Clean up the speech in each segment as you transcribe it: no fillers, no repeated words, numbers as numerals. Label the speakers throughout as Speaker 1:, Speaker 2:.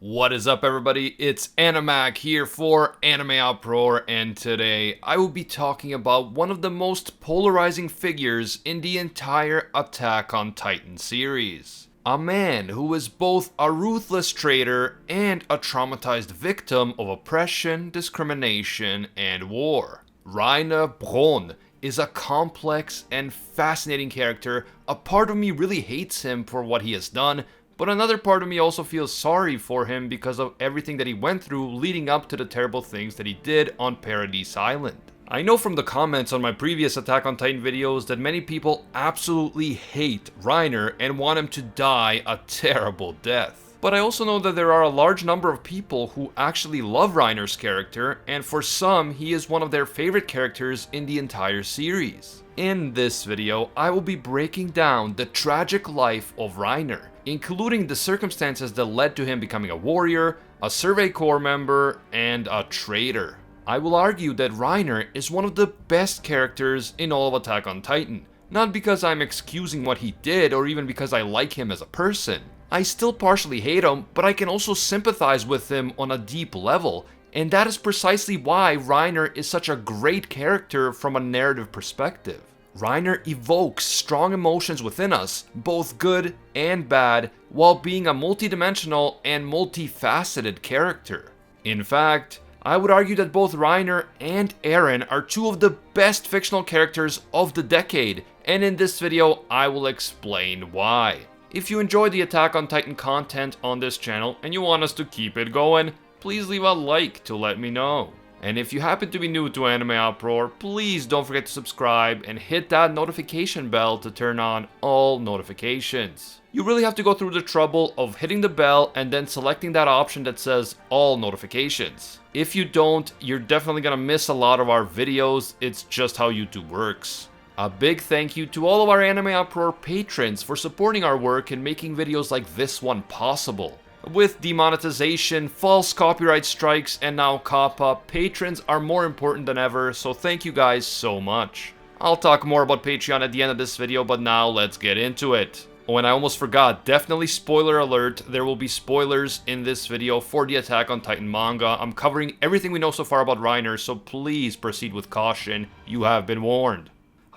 Speaker 1: What is up, everybody? It's Animac here for AnimeUproar, and today I will be talking about one of the most polarizing figures in the entire Attack on Titan series. A man who is both a ruthless traitor and a traumatized victim of oppression, discrimination, and war. Reiner Braun is a complex and fascinating character. A part of me really hates him for what he has done, but another part of me also feels sorry for him because of everything that he went through leading up to the terrible things that he did on Paradis Island. I know from the comments on my previous Attack on Titan videos that many people absolutely hate Reiner and want him to die a terrible death. But I also know that there are a large number of people who actually love Reiner's character, and for some, he is one of their favorite characters in the entire series. In this video, I will be breaking down the tragic life of Reiner, including the circumstances that led to him becoming a warrior, a Survey Corps member, and a traitor. I will argue that Reiner is one of the best characters in all of Attack on Titan, not because I'm excusing what he did or even because I like him as a person. I still partially hate him, but I can also sympathize with him on a deep level, and that is precisely why Reiner is such a great character from a narrative perspective. Reiner evokes strong emotions within us, both good and bad, while being a multidimensional and multifaceted character. In fact, I would argue that both Reiner and Eren are two of the best fictional characters of the decade, and in this video I will explain why. If you enjoy the Attack on Titan content on this channel and you want us to keep it going, please leave a like to let me know. And if you happen to be new to AnimeUproar, please don't forget to subscribe and hit that notification bell to turn on all notifications. You really have to go through the trouble of hitting the bell and then selecting that option that says all notifications. If you don't, you're definitely gonna miss a lot of our videos. It's just how YouTube works. A big thank you to all of our AnimeUproar patrons for supporting our work and making videos like this one possible. With demonetization, false copyright strikes, and now COPPA, patrons are more important than ever, so thank you guys so much. I'll talk more about Patreon at the end of this video, but now let's get into it. Oh, and I almost forgot, definitely spoiler alert, there will be spoilers in this video for the Attack on Titan manga. I'm covering everything we know so far about Reiner, so please proceed with caution. You have been warned.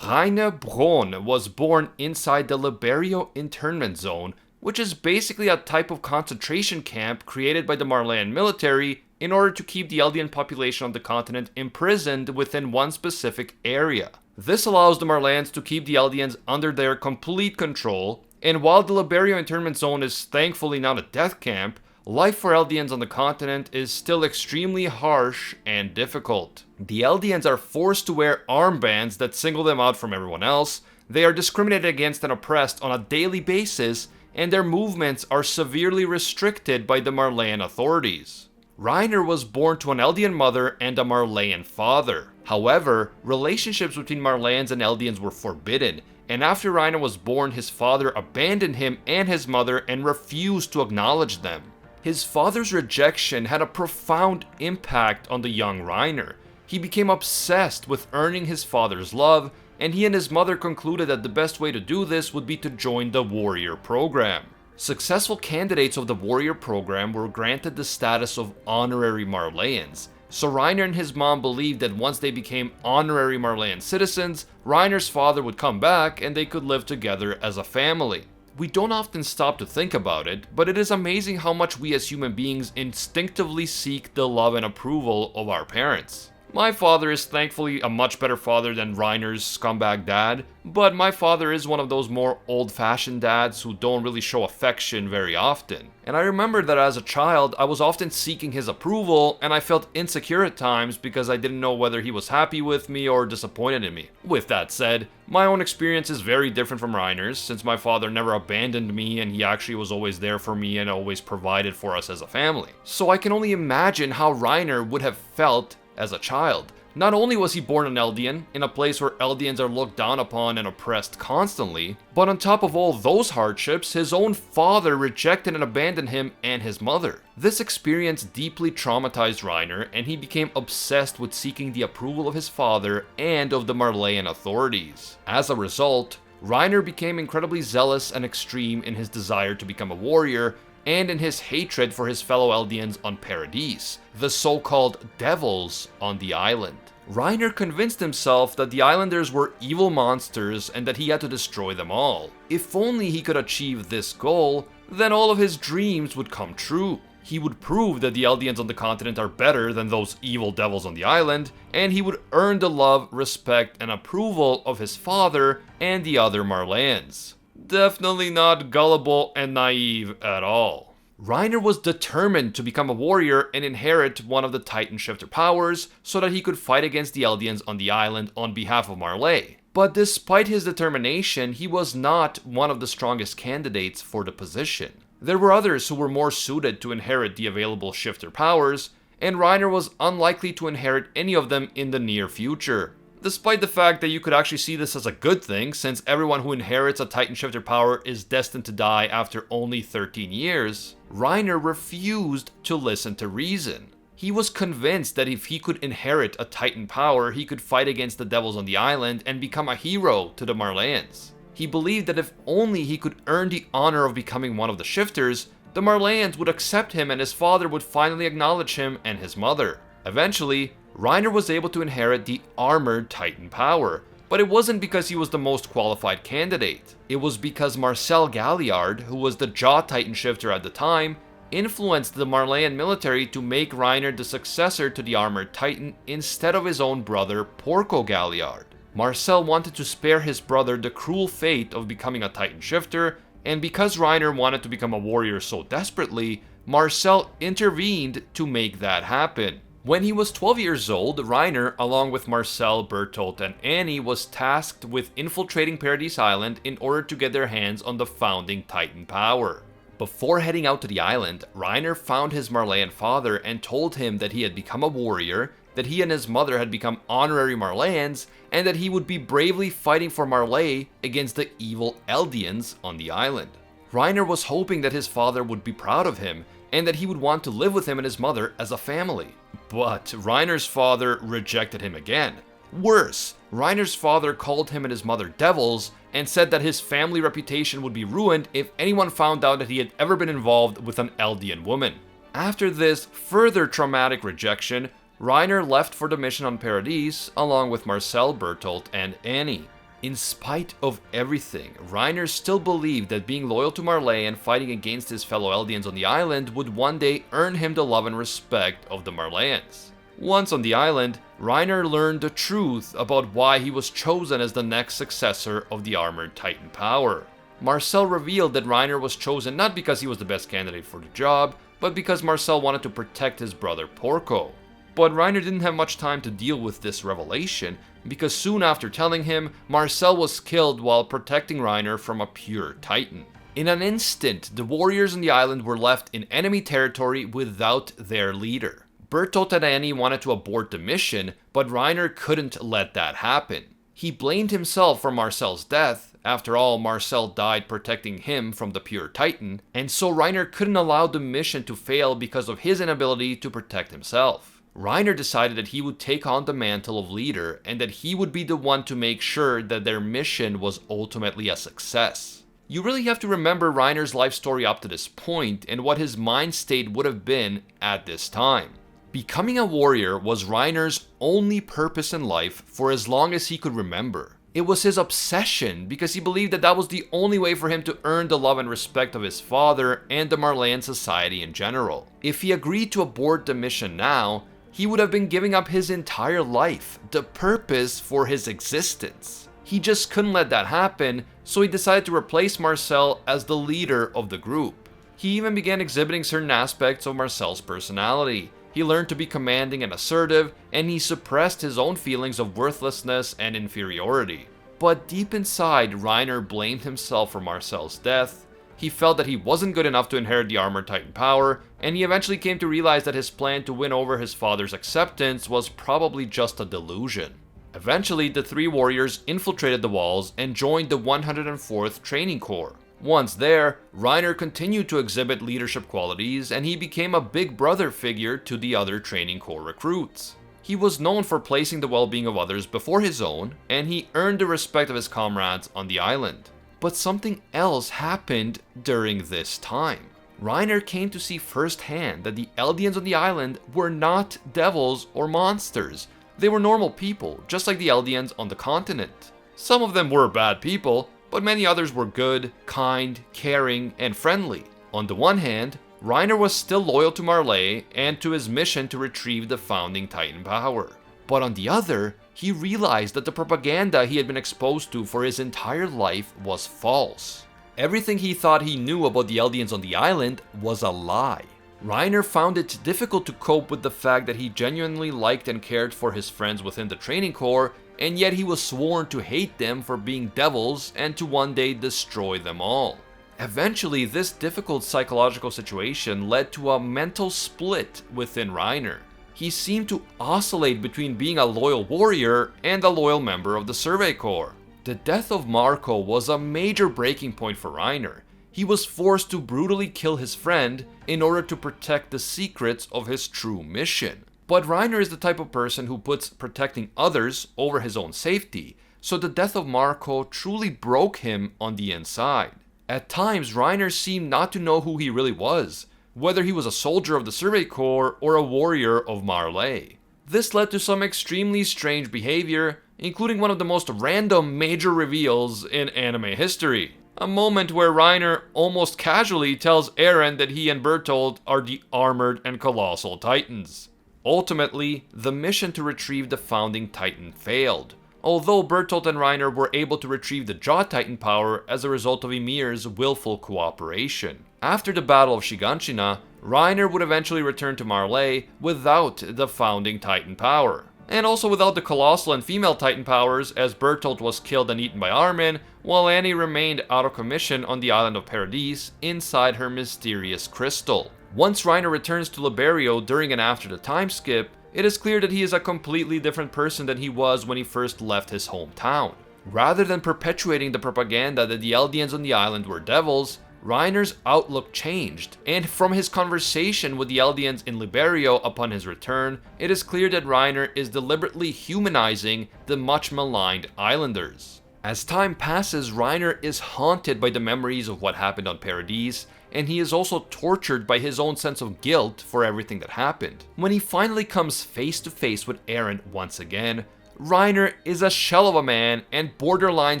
Speaker 1: Reiner Braun was born inside the Liberio internment zone, which is basically a type of concentration camp created by the Marleyan military in order to keep the Eldian population on the continent imprisoned within one specific area. This allows the Marleyans to keep the Eldians under their complete control, and while the Liberio internment zone is thankfully not a death camp, life for Eldians on the continent is still extremely harsh and difficult. The Eldians are forced to wear armbands that single them out from everyone else, they are discriminated against and oppressed on a daily basis, and their movements are severely restricted by the Marleyan authorities. Reiner was born to an Eldian mother and a Marleyan father. However, relationships between Marleyans and Eldians were forbidden, and after Reiner was born, his father abandoned him and his mother and refused to acknowledge them. His father's rejection had a profound impact on the young Reiner. He became obsessed with earning his father's love, and he and his mother concluded that the best way to do this would be to join the warrior program. Successful candidates of the warrior program were granted the status of honorary Marleyans, so Reiner and his mom believed that once they became honorary Marleyan citizens, Reiner's father would come back and they could live together as a family. We don't often stop to think about it, but it is amazing how much we as human beings instinctively seek the love and approval of our parents. My father is thankfully a much better father than Reiner's scumbag dad, but my father is one of those more old-fashioned dads who don't really show affection very often. And I remember that as a child, I was often seeking his approval, and I felt insecure at times because I didn't know whether he was happy with me or disappointed in me. With that said, my own experience is very different from Reiner's, since my father never abandoned me and he actually was always there for me and always provided for us as a family. So I can only imagine how Reiner would have felt as a child. Not only was he born an Eldian, in a place where Eldians are looked down upon and oppressed constantly, but on top of all those hardships, his own father rejected and abandoned him and his mother. This experience deeply traumatized Reiner, and he became obsessed with seeking the approval of his father and of the Marleyan authorities. As a result, Reiner became incredibly zealous and extreme in his desire to become a warrior, and in his hatred for his fellow Eldians on Paradis, the so-called devils on the island. Reiner convinced himself that the islanders were evil monsters and that he had to destroy them all. If only he could achieve this goal, then all of his dreams would come true. He would prove that the Eldians on the continent are better than those evil devils on the island, and he would earn the love, respect, and approval of his father and the other Marleyans. Definitely not gullible and naive at all. Reiner was determined to become a warrior and inherit one of the Titan shifter powers so that he could fight against the Eldians on the island on behalf of Marley. But despite his determination, he was not one of the strongest candidates for the position. There were others who were more suited to inherit the available shifter powers, and Reiner was unlikely to inherit any of them in the near future. Despite the fact that you could actually see this as a good thing, since everyone who inherits a Titan shifter power is destined to die after only 13 years, Reiner refused to listen to reason. He was convinced that if he could inherit a Titan power, he could fight against the devils on the island and become a hero to the Marleyans. He believed that if only he could earn the honor of becoming one of the shifters, the Marleyans would accept him and his father would finally acknowledge him and his mother. Eventually, Reiner was able to inherit the armored Titan power, but it wasn't because he was the most qualified candidate. It was because Marcel Galliard, who was the Jaw Titan shifter at the time, influenced the Marleyan military to make Reiner the successor to the armored Titan instead of his own brother Porco Galliard. Marcel wanted to spare his brother the cruel fate of becoming a Titan shifter, and because Reiner wanted to become a warrior so desperately, Marcel intervened to make that happen. When he was 12 years old, Reiner, along with Marcel, Bertolt, and Annie, was tasked with infiltrating Paradis Island in order to get their hands on the founding Titan power. Before heading out to the island, Reiner found his Marleyan father and told him that he had become a warrior, that he and his mother had become honorary Marleyans, and that he would be bravely fighting for Marley against the evil Eldians on the island. Reiner was hoping that his father would be proud of him, and that he would want to live with him and his mother as a family. But Reiner's father rejected him again. Worse, Reiner's father called him and his mother devils, and said that his family reputation would be ruined if anyone found out that he had ever been involved with an Eldian woman. After this further traumatic rejection, Reiner left for the mission on Paradis along with Marcel, Bertolt, and Annie. In spite of everything, Reiner still believed that being loyal to Marley and fighting against his fellow Eldians on the island would one day earn him the love and respect of the Marleyans. Once on the island, Reiner learned the truth about why he was chosen as the next successor of the armored Titan power. Marcel revealed that Reiner was chosen not because he was the best candidate for the job, but because Marcel wanted to protect his brother Porco. But Reiner didn't have much time to deal with this revelation, because soon after telling him, Marcel was killed while protecting Reiner from a pure Titan. In an instant, the warriors on the island were left in enemy territory without their leader. Bertolt and Annie wanted to abort the mission, but Reiner couldn't let that happen. He blamed himself for Marcel's death. After all, Marcel died protecting him from the pure Titan, and so Reiner couldn't allow the mission to fail because of his inability to protect himself. Reiner decided that he would take on the mantle of leader and that he would be the one to make sure that their mission was ultimately a success. You really have to remember Reiner's life story up to this point and what his mind state would have been at this time. Becoming a warrior was Reiner's only purpose in life for as long as he could remember. It was his obsession because he believed that that was the only way for him to earn the love and respect of his father and the Marleyan society in general. If he agreed to abort the mission now, he would have been giving up his entire life, the purpose for his existence. He just couldn't let that happen, so he decided to replace Marcel as the leader of the group. He even began exhibiting certain aspects of Marcel's personality. He learned to be commanding and assertive, and he suppressed his own feelings of worthlessness and inferiority. But deep inside, Reiner blamed himself for Marcel's death. He felt that he wasn't good enough to inherit the armored Titan power, and he eventually came to realize that his plan to win over his father's acceptance was probably just a delusion. Eventually, the three warriors infiltrated the walls and joined the 104th Training Corps. Once there, Reiner continued to exhibit leadership qualities, and he became a big brother figure to the other Training Corps recruits. He was known for placing the well-being of others before his own, and he earned the respect of his comrades on the island. But something else happened during this time. Reiner came to see firsthand that the Eldians on the island were not devils or monsters. They were normal people, just like the Eldians on the continent. Some of them were bad people, but many others were good, kind, caring, and friendly. On the one hand, Reiner was still loyal to Marley and to his mission to retrieve the founding Titan power. But on the other, he realized that the propaganda he had been exposed to for his entire life was false. Everything he thought he knew about the Eldians on the island was a lie. Reiner found it difficult to cope with the fact that he genuinely liked and cared for his friends within the training corps, and yet he was sworn to hate them for being devils and to one day destroy them all. Eventually, this difficult psychological situation led to a mental split within Reiner. He seemed to oscillate between being a loyal warrior and a loyal member of the Survey Corps. The death of Marco was a major breaking point for Reiner. He was forced to brutally kill his friend in order to protect the secrets of his true mission. But Reiner is the type of person who puts protecting others over his own safety, so the death of Marco truly broke him on the inside. At times, Reiner seemed not to know who he really was, whether he was a soldier of the Survey Corps or a warrior of Marley. This led to some extremely strange behavior, including one of the most random major reveals in anime history. A moment where Reiner almost casually tells Eren that he and Bertolt are the armored and colossal titans. Ultimately, the mission to retrieve the founding titan failed, although Bertolt and Reiner were able to retrieve the Jaw Titan power as a result of Ymir's willful cooperation. After the Battle of Shiganshina, Reiner would eventually return to Marley without the founding Titan power, and also without the colossal and female Titan powers, as Bertolt was killed and eaten by Armin, while Annie remained out of commission on the island of Paradis inside her mysterious crystal. Once Reiner returns to Liberio during and after the time skip, it is clear that he is a completely different person than he was when he first left his hometown. Rather than perpetuating the propaganda that the Eldians on the island were devils, Reiner's outlook changed, and from his conversation with the Eldians in Liberio upon his return, it is clear that Reiner is deliberately humanizing the much maligned islanders. As time passes, Reiner is haunted by the memories of what happened on Paradis, and he is also tortured by his own sense of guilt for everything that happened. When he finally comes face to face with Eren once again, Reiner is a shell of a man and borderline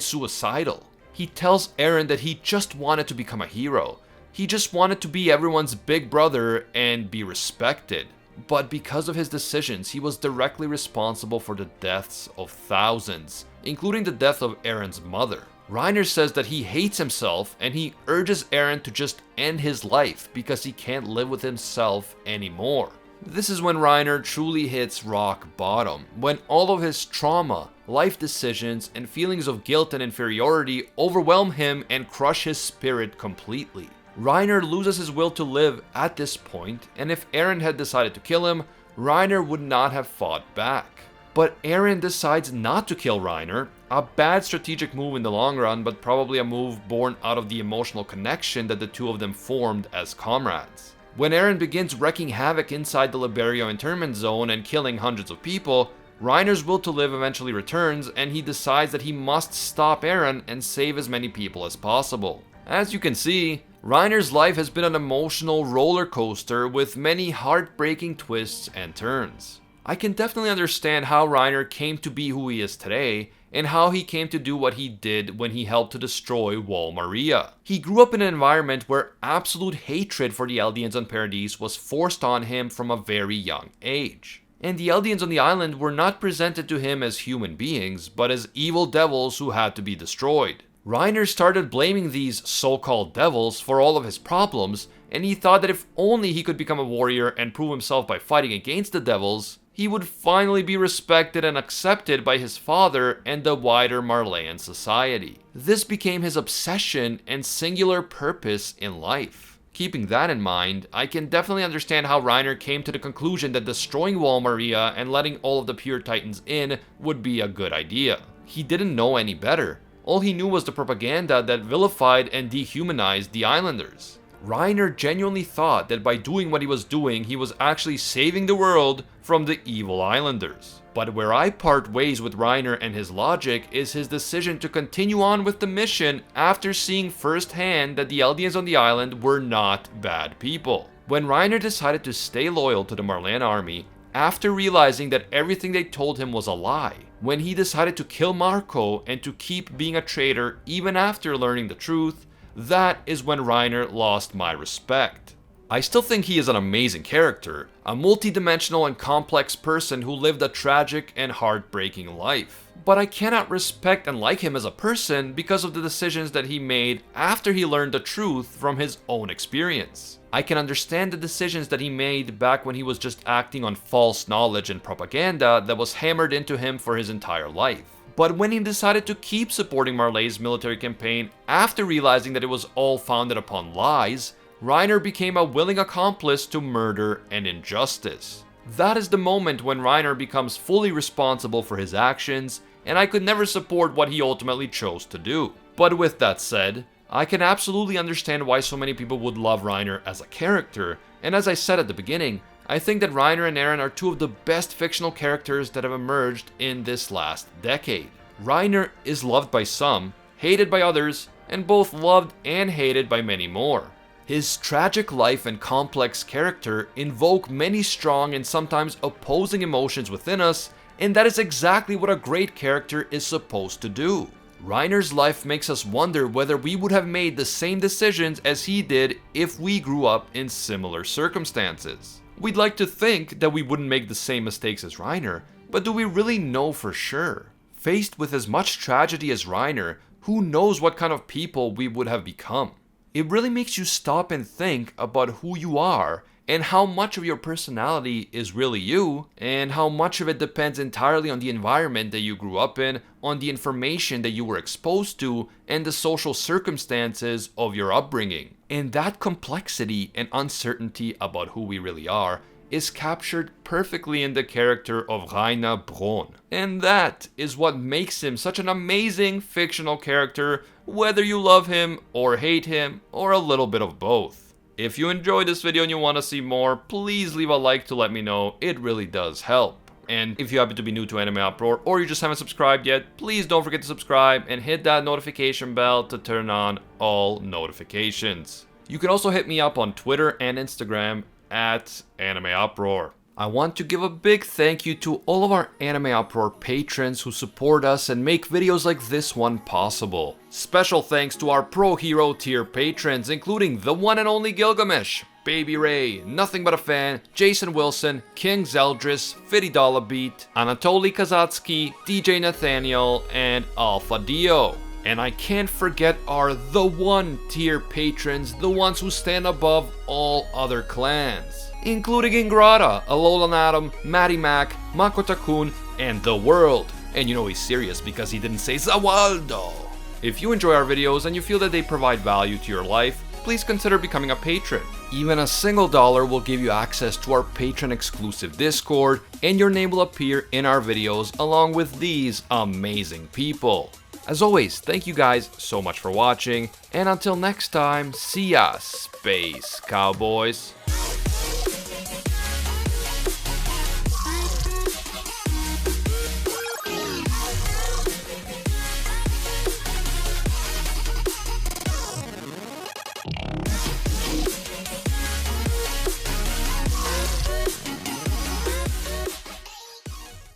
Speaker 1: suicidal. He tells Eren that he just wanted to become a hero. He just wanted to be everyone's big brother and be respected. But because of his decisions, he was directly responsible for the deaths of thousands, including the death of Eren's mother. Reiner says that he hates himself and he urges Eren to just end his life because he can't live with himself anymore. This is when Reiner truly hits rock bottom, when all of his trauma, life decisions, and feelings of guilt and inferiority overwhelm him and crush his spirit completely. Reiner loses his will to live at this point, and if Eren had decided to kill him, Reiner would not have fought back. But Eren decides not to kill Reiner, a bad strategic move in the long run, but probably a move born out of the emotional connection that the two of them formed as comrades. When Eren begins wreaking havoc inside the Liberio internment zone and killing hundreds of people, Reiner's will to live eventually returns, and he decides that he must stop Eren and save as many people as possible. As you can see, Reiner's life has been an emotional roller coaster with many heartbreaking twists and turns. I can definitely understand how Reiner came to be who he is today, and how he came to do what he did when he helped to destroy Wall Maria. He grew up in an environment where absolute hatred for the Eldians on Paradis was forced on him from a very young age. And the Eldians on the island were not presented to him as human beings, but as evil devils who had to be destroyed. Reiner started blaming these so-called devils for all of his problems, and he thought that if only he could become a warrior and prove himself by fighting against the devils, he would finally be respected and accepted by his father and the wider Marleyan society. This became his obsession and singular purpose in life. Keeping that in mind, I can definitely understand how Reiner came to the conclusion that destroying Wall Maria and letting all of the pure titans in would be a good idea. He didn't know any better. All he knew was the propaganda that vilified and dehumanized the islanders. Reiner genuinely thought that by doing what he was doing, he was actually saving the world from the evil islanders. But where I part ways with Reiner and his logic is his decision to continue on with the mission after seeing firsthand that the Eldians on the island were not bad people. When Reiner decided to stay loyal to the Marleyan army, after realizing that everything they told him was a lie, when he decided to kill Marco and to keep being a traitor even after learning the truth, that is when Reiner lost my respect. I still think he is an amazing character, a multi-dimensional and complex person who lived a tragic and heartbreaking life. But I cannot respect and like him as a person because of the decisions that he made after he learned the truth from his own experience. I can understand the decisions that he made back when he was just acting on false knowledge and propaganda that was hammered into him for his entire life. But when he decided to keep supporting Marley's military campaign after realizing that it was all founded upon lies, Reiner became a willing accomplice to murder and injustice. That is the moment when Reiner becomes fully responsible for his actions, and I could never support what he ultimately chose to do. But with that said, I can absolutely understand why so many people would love Reiner as a character, and as I said at the beginning, I think that Reiner and Eren are two of the best fictional characters that have emerged in this last decade. Reiner is loved by some, hated by others, and both loved and hated by many more. His tragic life and complex character invoke many strong and sometimes opposing emotions within us, and that is exactly what a great character is supposed to do. Reiner's life makes us wonder whether we would have made the same decisions as he did if we grew up in similar circumstances. We'd like to think that we wouldn't make the same mistakes as Reiner, but do we really know for sure? Faced with as much tragedy as Reiner, who knows what kind of people we would have become? It really makes you stop and think about who you are and how much of your personality is really you and how much of it depends entirely on the environment that you grew up in, on the information that you were exposed to, and the social circumstances of your upbringing. And that complexity and uncertainty about who we really are is captured perfectly in the character of Reiner Braun. And that is what makes him such an amazing fictional character, whether you love him or hate him or a little bit of both. If you enjoyed this video and you want to see more, please leave a like to let me know, it really does help. And if you happen to be new to AnimeUproar or you just haven't subscribed yet, please don't forget to subscribe and hit that notification bell to turn on all notifications. You can also hit me up on Twitter and Instagram at AnimeUproar. I want to give a big thank you to all of our AnimeUproar patrons who support us and make videos like this one possible. Special thanks to our Pro Hero tier patrons, including the one and only Gilgamesh, Baby Ray, Nothing But a Fan, Jason Wilson, King Zeldris, Fiddy Dollar Beat, Anatoly Kazatsky, DJ Nathaniel, and Alpha Dio. And I can't forget our The One tier patrons, the ones who stand above all other clans, including Ingrata, Alolan Adam, Matty Mac, Makotakun, and The World. And you know he's serious because he didn't say Zawaldo. If you enjoy our videos and you feel that they provide value to your life, please consider becoming a patron. Even a single dollar will give you access to our patron exclusive Discord, and your name will appear in our videos along with these amazing people. As always, thank you guys so much for watching, and until next time, see ya, Space Cowboys.